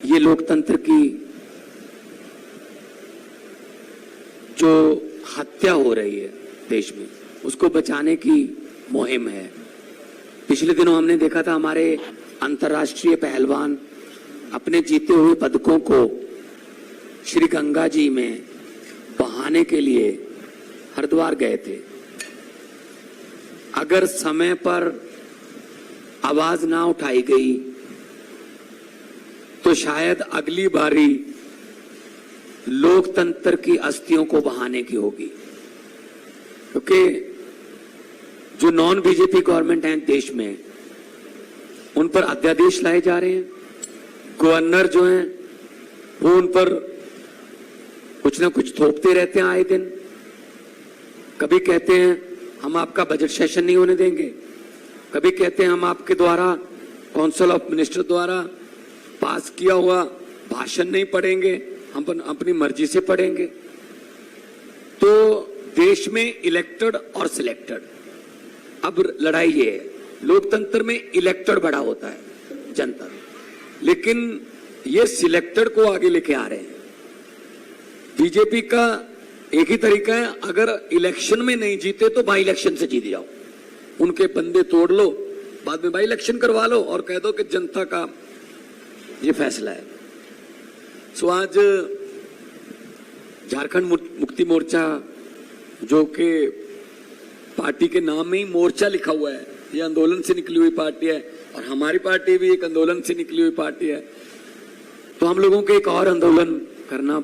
ये लोकतंत्र की जो हत्या हो रही है देश में, उसको बचाने की मुहिम है। पिछले दिनों हमने देखा था हमारे अंतर्राष्ट्रीय पहलवान अपने जीते हुए पदकों को श्री गंगा जी में बहाने के लिए हरिद्वार गए थे। अगर समय पर आवाज ना उठाई गई तो शायद अगली बारी लोकतंत्र की अस्थियों को बहाने की होगी, क्योंकि जो नॉन बीजेपी गवर्नमेंट है देश में, उन पर अध्यादेश लाए जा रहे हैं। गवर्नर जो हैं वो उन पर कुछ ना कुछ थोपते रहते हैं आए दिन। कभी कहते हैं हम आपका बजट सेशन नहीं होने देंगे, कभी कहते हैं हम आपके द्वारा काउंसिल ऑफ मिनिस्टर द्वारा पास किया हुआ भाषण नहीं पढ़ेंगे, हम अपनी मर्जी से पढ़ेंगे। तो देश में इलेक्टेड और सिलेक्टेड, अब लड़ाई ये है, लोकतंत्र में इलेक्टेड बड़ा होता है जनता, लेकिन ये सिलेक्टेड को आगे लेके आ रहे हैं। बीजेपी का एक ही तरीका है, अगर इलेक्शन में नहीं जीते तो बाई इलेक्शन से जीत जाओ, उनके बंदे तोड़ लो, बाद में बाई इलेक्शन करवा लो और कह दो कि जनता का ये फैसला है। सो आज झारखंड मुक्ति मोर्चा, जो कि पार्टी के नाम में ही मोर्चा लिखा हुआ है, ये आंदोलन से निकली हुई पार्टी है और हमारी पार्टी भी एक आंदोलन से निकली हुई पार्टी है। तो हम लोगों को एक और आंदोलन करना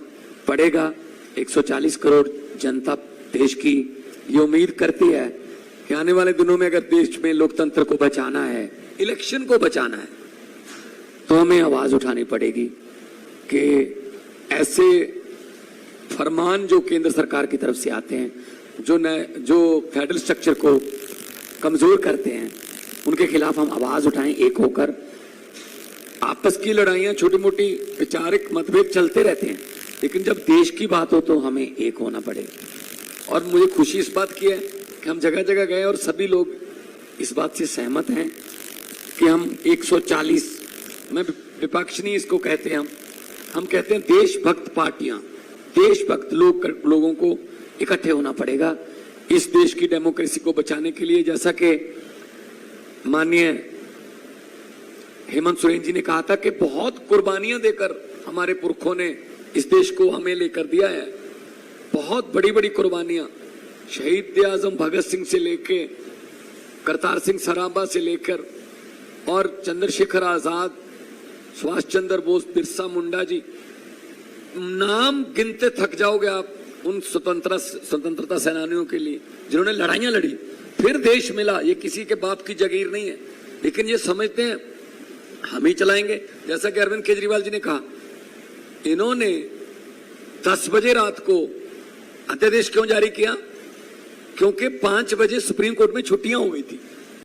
पड़ेगा। 140 करोड़ जनता देश की ये उम्मीद करती है कि आने वाले दिनों में अगर देश में लोकतंत्र को बचाना है, इलेक्शन को बचाना है, तो हमें आवाज उठानी पड़ेगी कि ऐसे फरमान जो केंद्र सरकार की तरफ से आते हैं, जो फेडरल स्ट्रक्चर को कमजोर करते हैं, उनके खिलाफ हम आवाज उठाएं एक होकर। आपस की लड़ाइयां, छोटी मोटी वैचारिक मतभेद चलते रहते हैं, लेकिन जब देश की बात हो तो हमें एक होना पड़ेगा। और मुझे खुशी इस बात की है कि हम जगह जगह गए और सभी लोग इस बात से सहमत हैं कि हम 140, मैं विपक्ष नहीं इसको कहते हैं, हम कहते हैं देशभक्त पार्टियां, देशभक्त लोगों को इकट्ठे होना पड़ेगा इस देश की डेमोक्रेसी को बचाने के लिए। जैसा कि माननीय हेमंत सोरेन जी ने कहा था कि बहुत कुर्बानियां देकर हमारे पुरखों ने इस देश को हमें लेकर दिया है, बहुत बड़ी बड़ी कुर्बानियां। शहीद आजम भगत सिंह से लेके करतार सिंह सराभा से लेकर और चंद्रशेखर आजाद, सुभाष चंद्र बोस, बिरसा मुंडा जी, नाम गिनते थक जाओगे आप उन स्वतंत्रता सेनानियों के लिए जिन्होंने लड़ाइयां लड़ी, फिर देश मिला। ये किसी के बाप की जागीर नहीं है, लेकिन ये समझते हैं हम ही चलाएंगे। जैसा कि अरविंद केजरीवाल जी ने कहा, इन्होंने 10 बजे रात को अध्यादेश क्यों जारी किया? क्योंकि 5 बजे सुप्रीम कोर्ट में छुट्टियां हो गई थी।